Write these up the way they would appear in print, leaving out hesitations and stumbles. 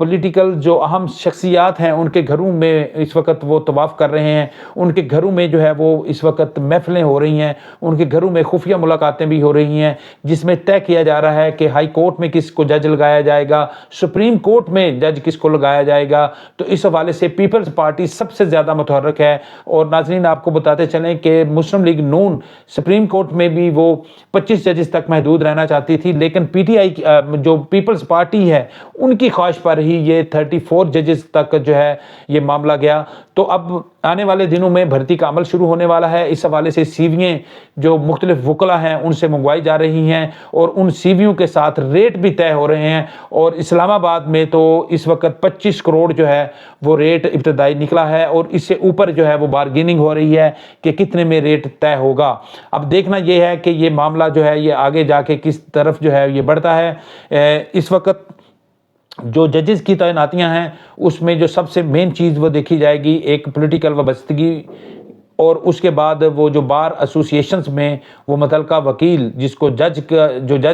Political جو اہم شخصیات ہیں ان کے گھروں میں اس وقت وہ طواف کر رہے ہیں، ان کے گھروں میں جو ہے وہ اس وقت محفلیں ہو رہی ہیں، ان کے گھروں میں خفیہ ملاقاتیں بھی ہو رہی ہیں، جس میں طے کیا جا رہا ہے کہ ہائی کورٹ میں کس کو جج لگایا جائے گا، سپریم کورٹ میں جج کس کو لگایا جائے گا۔ تو اس حوالے سے پیپلز پارٹی سب سے زیادہ متحرک ہے۔ اور ناظرین آپ کو بتاتے چلیں کہ مسلم لیگ نون سپریم کورٹ میں بھی وہ 25 ججز تک محدود رہنا چاہتی تھی، لیکن پی ٹی آئی جو پیپلز پارٹی ہے ان کی خواہش پر ہی یہ 34 ججز تک جو ہے یہ معاملہ گیا۔ تو اب آنے والے دنوں میں بھرتی کا عمل شروع ہونے والا ہے۔ اس حوالے سے سیوییں جو مختلف وکلا ہیں ان سے منگوائی جا رہی ہیں اور ان سیویوں کے ساتھ ریٹ بھی طے ہو رہے ہیں، اور اسلام آباد میں تو اس وقت 25 کروڑ جو ہے وہ ریٹ ابتدائی نکلا ہے، اور اس سے اوپر جو ہے وہ بارگیننگ ہو رہی ہے کہ کتنے میں ریٹ طے ہوگا۔ اب دیکھنا یہ ہے کہ یہ معاملہ جو ہے یہ آگے جا کے کس طرف جو ہے یہ بڑھتا ہے۔ اس وقت جو ججز کی تعیناتیاں ہیں اس میں جو سب سے مین چیز وہ دیکھی جائے گی، ایک پولیٹیکل وابستگی، اور اس کے بعد وہ جو بار ایسوسیشنز میں وہ متعلقہ وکیل جس کو جج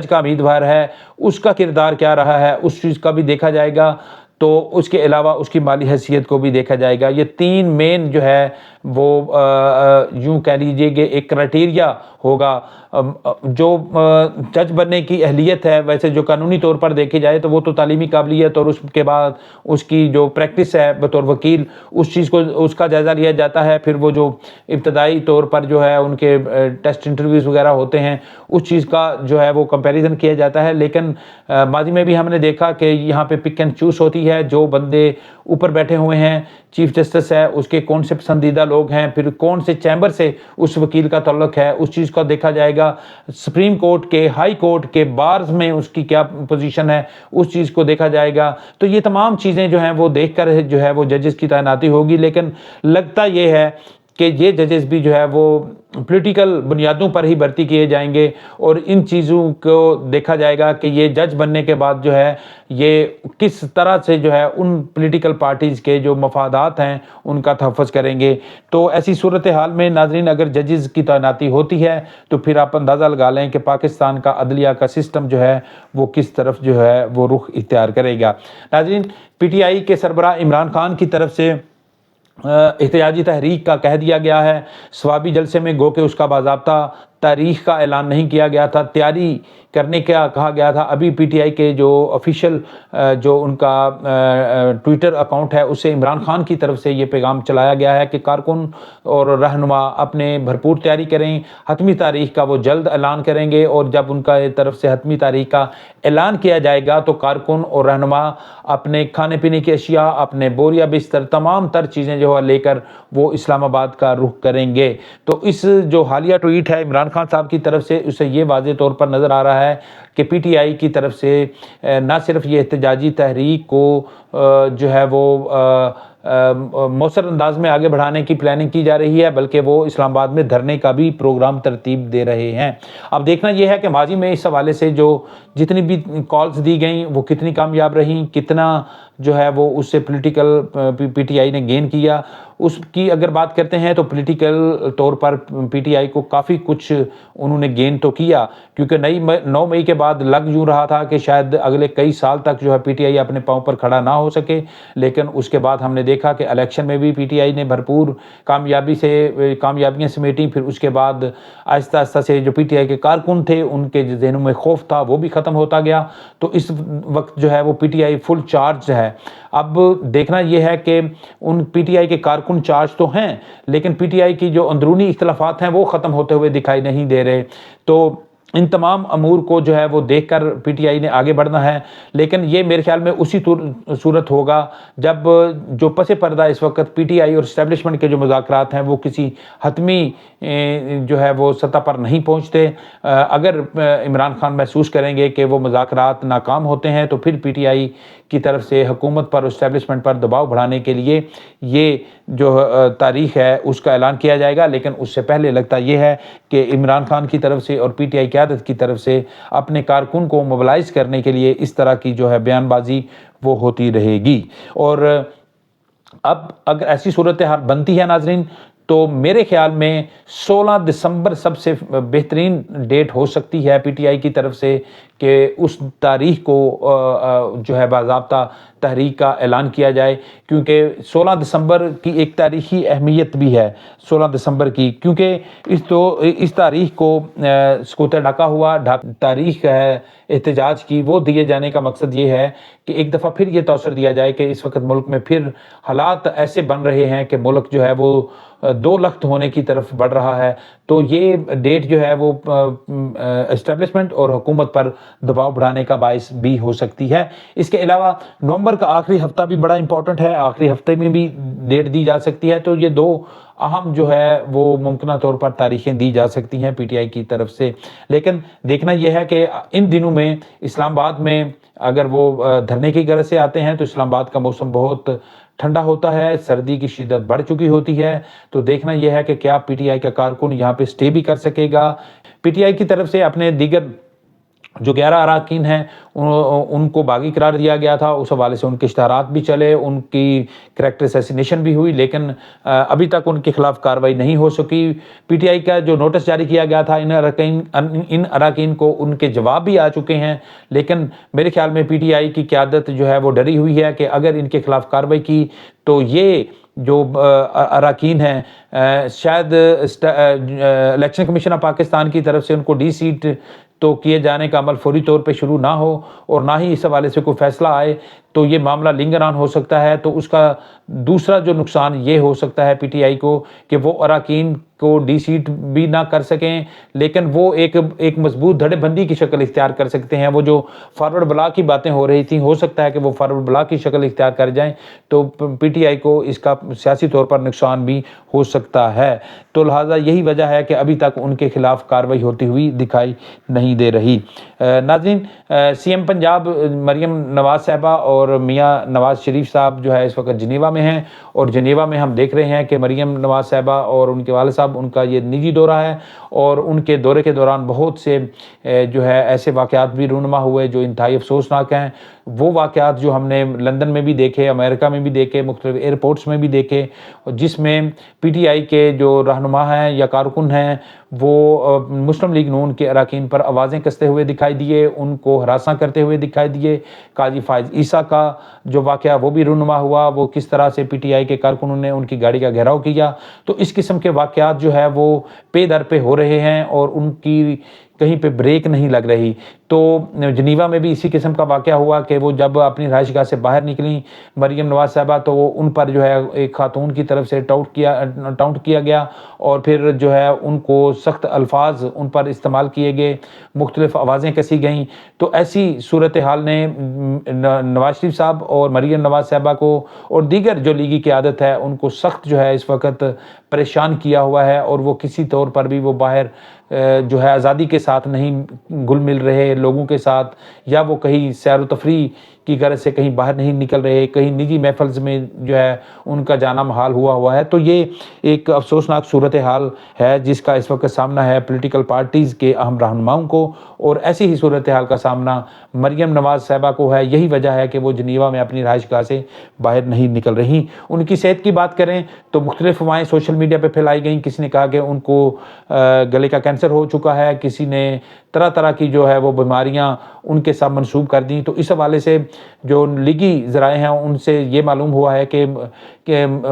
کا امیدوار ہے اس کا کردار کیا رہا ہے اس چیز کا بھی دیکھا جائے گا۔ تو اس کے علاوہ اس کی مالی حیثیت کو بھی دیکھا جائے گا۔ یہ 3 مین جو ہے وہ یوں کہہ لیجئے کہ ایک کرائٹیریا ہوگا۔ جو جج بننے کی اہلیت ہے ویسے جو قانونی طور پر دیکھی جائے تو وہ تو تعلیمی قابلیت اور اس کے بعد اس کی جو پریکٹس ہے بطور وکیل اس کا جائزہ لیا جاتا ہے۔ پھر وہ جو ابتدائی طور پر جو ہے ان کے ٹیسٹ انٹرویوز وغیرہ ہوتے ہیں اس چیز کا جو ہے وہ کمپیریزن کیا جاتا ہے۔ لیکن ماضی میں بھی ہم نے دیکھا کہ یہاں پہ پک اینڈ چوز ہوتی ہے، جو بندے اوپر بیٹھے ہوئے ہیں چیف جسٹس ہے اس کے کون سے پسندیدہ لوگ ہیں، پھر کون سے چیمبر سے اس وکیل کا تعلق ہے اس چیز کا دیکھا جائے گا۔ سپریم کورٹ کے، ہائی کورٹ کے بارز میں اس کی کیا پوزیشن ہے اس چیز کو دیکھا جائے گا۔ تو یہ تمام چیزیں جو ہیں وہ دیکھ کر جو ہے وہ ججز کی تعیناتی ہوگی۔ لیکن لگتا یہ ہے کہ یہ ججز بھی جو ہے وہ پولیٹیکل بنیادوں پر ہی بھرتی کیے جائیں گے، اور ان چیزوں کو دیکھا جائے گا کہ یہ جج بننے کے بعد جو ہے یہ کس طرح سے جو ہے ان پولیٹیکل پارٹیز کے جو مفادات ہیں ان کا تحفظ کریں گے۔ تو ایسی صورتحال میں ناظرین اگر ججز کی تعیناتی ہوتی ہے تو پھر آپ اندازہ لگا لیں کہ پاکستان کا عدلیہ کا سسٹم جو ہے وہ کس طرف جو ہے وہ رخ اختیار کرے گا۔ ناظرین پی ٹی آئی کے سربراہ عمران خان کی طرف سے احتجاجی تحریک کا کہہ دیا گیا ہے۔ ثوابی جلسے میں گو کہ اس کا باضابطہ تاریخ کا اعلان نہیں کیا گیا تھا، تیاری کرنے کا کہا گیا تھا۔ ابھی پی ٹی آئی کے جو آفیشیل جو ان کا ٹویٹر اکاؤنٹ ہے اسے عمران خان کی طرف سے یہ پیغام چلایا گیا ہے کہ کارکن اور رہنما اپنے بھرپور تیاری کریں، حتمی تاریخ کا وہ جلد اعلان کریں گے، اور جب ان کا طرف سے حتمی تاریخ کا اعلان کیا جائے گا تو کارکن اور رہنما اپنے کھانے پینے کی اشیاء، اپنے بوریا بستر، تمام تر چیزیں جو ہے لے کر وہ اسلام آباد کا رخ کریں گے۔ تو اس جو حالیہ ٹویٹ ہے عمران خان صاحب کی طرف سے اسے یہ واضح طور پر نظر آ رہا ہے کہ پی ٹی آئی کی طرف سے نہ صرف یہ احتجاجی تحریک کو جو ہے وہ مؤثر انداز میں آگے بڑھانے کی پلاننگ کی جا رہی ہے بلکہ وہ اسلام آباد میں دھرنے کا بھی پروگرام ترتیب دے رہے ہیں۔ اب دیکھنا یہ ہے کہ ماضی میں اس حوالے سے جو جتنی بھی کالز دی گئیں وہ کتنی کامیاب رہیں، کتنا جو ہے وہ اس سے پولیٹیکل پی ٹی آئی نے گین کیا۔ اس کی اگر بات کرتے ہیں تو پولیٹیکل طور پر پی ٹی آئی کو کافی کچھ انہوں نے گین تو کیا، کیونکہ 9 مئی کے بعد لگ یوں رہا تھا کہ شاید اگلے کئی سال تک جو ہے پی ٹی آئی اپنے پاؤں پر کھڑا نہ ہو سکے، لیکن اس کے بعد ہم نے دیکھا کہ الیکشن میں بھی پی ٹی آئی نے بھرپور کامیابیاں سمیٹیں۔ پھر اس کے بعد آہستہ آہستہ سے جو پی ٹی آئی کے کارکن تھے ان کے ذہنوں میں خوف تھا وہ بھی ختم ہوتا گیا۔ تو اس وقت جو ہے وہ P T I full charge ہے۔ اب دیکھنا یہ ہے کہ ان پی ٹی آئی کے کارکن چارج تو ہیں لیکن پی ٹی آئی کی جو اندرونی اختلافات ہیں وہ ختم ہوتے ہوئے دکھائی نہیں دے رہے۔ تو ان تمام امور کو جو ہے وہ دیکھ کر پی ٹی آئی نے آگے بڑھنا ہے، لیکن یہ میرے خیال میں اسی صورت ہوگا جب جو پس پردہ اس وقت پی ٹی آئی اور اسٹیبلشمنٹ کے جو مذاکرات ہیں وہ کسی حتمی جو ہے وہ سطح پر نہیں پہنچتے۔ اگر عمران خان محسوس کریں گے کہ وہ مذاکرات ناکام ہوتے ہیں تو پھر پی ٹی آئی کی طرف سے حکومت پر اور اسٹیبلشمنٹ پر دباؤ بڑھانے کے لیے یہ جو تاریخ ہے اس کا اعلان کیا جائے گا۔ لیکن اس سے پہلے لگتا یہ ہے کہ عمران خان کی طرف سے اور پی ٹی آئی قیادت کی طرف سے اپنے کارکن کو موبلائز کرنے کے لیے اس طرح کی جو ہے بیان بازی وہ ہوتی رہے گی۔ اور اب اگر ایسی صورتحال بنتی ہے ناظرین تو میرے خیال میں 16 دسمبر سب سے بہترین ڈیٹ ہو سکتی ہے پی ٹی آئی کی طرف سے کہ اس تاریخ کو جو ہے باضابطہ تحریک کا اعلان کیا جائے، کیونکہ 16 دسمبر کی ایک تاریخی اہمیت بھی ہے 16 دسمبر کی، کیونکہ اس تاریخ کو سکوت ڈھاکہ ہوا تاریخ ہے احتجاج کی، وہ دیے جانے کا مقصد یہ ہے کہ ایک دفعہ پھر یہ توثر دیا جائے کہ اس وقت ملک میں پھر حالات ایسے بن رہے ہیں کہ ملک جو ہے وہ دو لخت ہونے کی طرف بڑھ رہا ہے۔ تو یہ ڈیٹ جو ہے وہ اسٹیبلشمنٹ اور حکومت پر دباؤ بڑھانے کا باعث بھی ہو سکتی ہے۔ اس کے علاوہ نومبر کا آخری ہفتہ بھی بڑا امپورٹنٹ ہے، آخری ہفتے میں بھی ڈیٹ دی جا سکتی ہے۔ تو یہ دو اہم جو ہے وہ ممکنہ طور پر تاریخیں دی جا سکتی ہیں پی ٹی آئی کی طرف سے، لیکن دیکھنا یہ ہے کہ ان دنوں میں اسلام آباد میں اگر وہ دھرنے کی غرض سے آتے ہیں تو اسلام آباد کا موسم بہت ٹھنڈا ہوتا ہے، سردی کی شدت بڑھ چکی ہوتی ہے، تو دیکھنا یہ ہے کہ کیا پی ٹی آئی کا کارکن یہاں پہ سٹے بھی کر سکے گا۔ پی ٹی آئی کی طرف سے اپنے دیگر جو 11 اراکین ہیں ان کو باغی قرار دیا گیا تھا، اس حوالے سے ان کے اشتہارات بھی چلے، ان کی کریکٹر اسیسینیشن بھی ہوئی، لیکن ابھی تک ان کے خلاف کارروائی نہیں ہو سکی۔ پی ٹی آئی کا جو نوٹس جاری کیا گیا تھا ان اراکین کو، ان کے جواب بھی آ چکے ہیں، لیکن میرے خیال میں پی ٹی آئی کی قیادت جو ہے وہ ڈری ہوئی ہے کہ اگر ان کے خلاف کارروائی کی تو یہ جو اراکین ہیں شاید الیکشن کمیشن آف پاکستان کی طرف سے ان کو ڈی سیٹ تو کیے جانے کا عمل فوری طور پہ شروع نہ ہو اور نہ ہی اس حوالے سے کوئی فیصلہ آئے، تو یہ معاملہ لنگر آن ہو سکتا ہے۔ تو اس کا دوسرا جو نقصان یہ ہو سکتا ہے پی ٹی آئی کو کہ وہ اراکین کو ڈی سیٹ بھی نہ کر سکیں، لیکن وہ ایک مضبوط دھڑے بندی کی شکل اختیار کر سکتے ہیں۔ وہ جو فارورڈ بلاک کی باتیں ہو رہی تھیں، ہو سکتا ہے کہ وہ فارورڈ بلاک کی شکل اختیار کر جائیں، تو پی ٹی آئی کو اس کا سیاسی طور پر نقصان بھی ہو سکتا ہے۔ تو لہٰذا یہی وجہ ہے کہ ابھی تک ان کے خلاف کارروائی ہوتی ہوئی دکھائی نہیں دے رہی۔ ناظرین، سی ایم پنجاب مریم نواز صاحبہ اور میاں نواز شریف صاحب جو ہے اس وقت جنیوا میں ہیں، اور جنیوا میں ہم دیکھ رہے ہیں کہ مریم نواز صاحبہ اور ان کے والد صاحب، ان کا یہ نجی دورہ ہے، اور ان کے دورے کے دوران بہت سے جو ہے ایسے واقعات بھی رونما ہوئے جو انتہائی افسوسناک ہیں۔ وہ واقعات جو ہم نے لندن میں بھی دیکھے، امریکہ میں بھی دیکھے، مختلف ایئرپورٹس میں بھی دیکھے، جس میں پی ٹی آئی کے جو رہنما ہیں یا کارکن ہیں وہ مسلم لیگ نون کے اراکین پر آوازیں کستے ہوئے دکھائی دیے، ان کو ہراساں کرتے ہوئے دکھائی دیے۔ قاضی فائز عیسیٰ کا جو واقعہ وہ بھی رونما ہوا، وہ کس طرح سے پی ٹی آئی کے کارکنوں نے ان کی گاڑی کا گھیراؤ کیا۔ تو اس قسم کے واقعات جو ہے وہ پے در پہ ہو رہے ہیں اور ان کی کہیں پہ بریک نہیں لگ رہی۔ تو جنیوا میں بھی اسی قسم کا واقعہ ہوا کہ وہ جب اپنی رہائش گاہ سے باہر نکلیں مریم نواز صاحبہ، تو وہ ان پر جو ہے ایک خاتون کی طرف سے ٹاؤنٹ کیا گیا، اور پھر جو ہے ان کو سخت الفاظ ان پر استعمال کیے گئے، مختلف آوازیں کسی گئیں۔ تو ایسی صورتحال نے نواز شریف صاحب اور مریم نواز صاحبہ کو اور دیگر جو لیگی قیادت ہے ان کو سخت جو ہے اس وقت پریشان کیا ہوا ہے، اور وہ کسی طور پر بھی وہ باہر جو ہے آزادی کے ساتھ نہیں گل مل رہے لوگوں کے ساتھ، یا وہ کہیں سیر و تفریح کی غرض سے کہیں باہر نہیں نکل رہے، کہیں نجی محفلز میں جو ہے ان کا جانا محال ہوا ہے۔ تو یہ ایک افسوسناک صورتحال ہے جس کا اس وقت سامنا ہے پولیٹیکل پارٹیز کے اہم رہنماؤں کو، اور ایسی ہی صورتحال کا سامنا مریم نواز صاحبہ کو ہے۔ یہی وجہ ہے کہ وہ جنیوا میں اپنی رہائش گاہ سے باہر نہیں نکل رہی۔ ان کی صحت کی بات کریں تو مختلف افواہیں سوشل میڈیا پہ پھیلائی گئیں، کسی نے کہا کہ ان کو گلے کا کینسر ہو چکا ہے، کسی نے طرح طرح کی جو ہے وہ بیماریاں ان کے ساتھ منسوب کر دیں۔ تو اس حوالے سے جو لیگی ذرائع ہیں ان سے یہ معلوم ہوا ہے کہ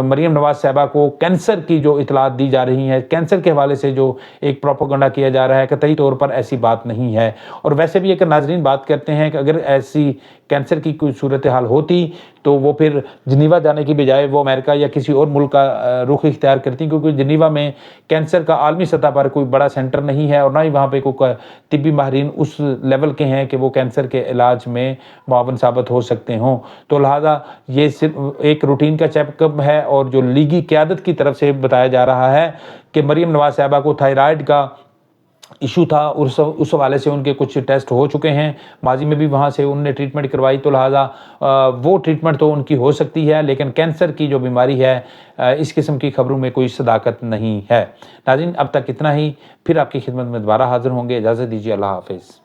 مریم نواز صاحبہ کو کینسر کی جو اطلاعات دی جا رہی ہیں، کینسر کے حوالے سے جو ایک پروپیگنڈا کیا جا رہا ہے، قطعی طور پر ایسی بات نہیں ہے۔ اور ویسے بھی ایک ناظرین بات کرتے ہیں کہ اگر ایسی کینسر کی کوئی صورتحال ہوتی تو وہ پھر جنیوا جانے کی بجائے وہ امریکہ یا کسی اور ملک کا رخ اختیار کرتی، کیونکہ جنیوا میں کینسر کا عالمی سطح پر کوئی بڑا سینٹر نہیں ہے، اور نہ ہی وہاں پہ کوئی طبی ماہرین اس لیول کے ہیں کہ وہ کینسر کے علاج میں معاون ثابت ہو سکتے ہوں۔ تو لہٰذا یہ صرف ایک روٹین کا چیک اپ ہے، اور جو لیگی قیادت کی طرف سے بتایا جا رہا ہے کہ مریم نواز صاحبہ کو تھائرائیڈ کا ایشو تھا، اس حوالے سے ان کے کچھ ٹیسٹ ہو چکے ہیں، ماضی میں بھی وہاں سے انہوں نے ٹریٹمنٹ کروائی، تو لہٰذا وہ ٹریٹمنٹ تو ان کی ہو سکتی ہے، لیکن کینسر کی جو بیماری ہے اس قسم کی خبروں میں کوئی صداقت نہیں ہے۔ ناظرین، اب تک اتنا ہی، پھر آپ کی خدمت میں دوبارہ حاضر ہوں گے، اجازت دیجیے، اللہ حافظ۔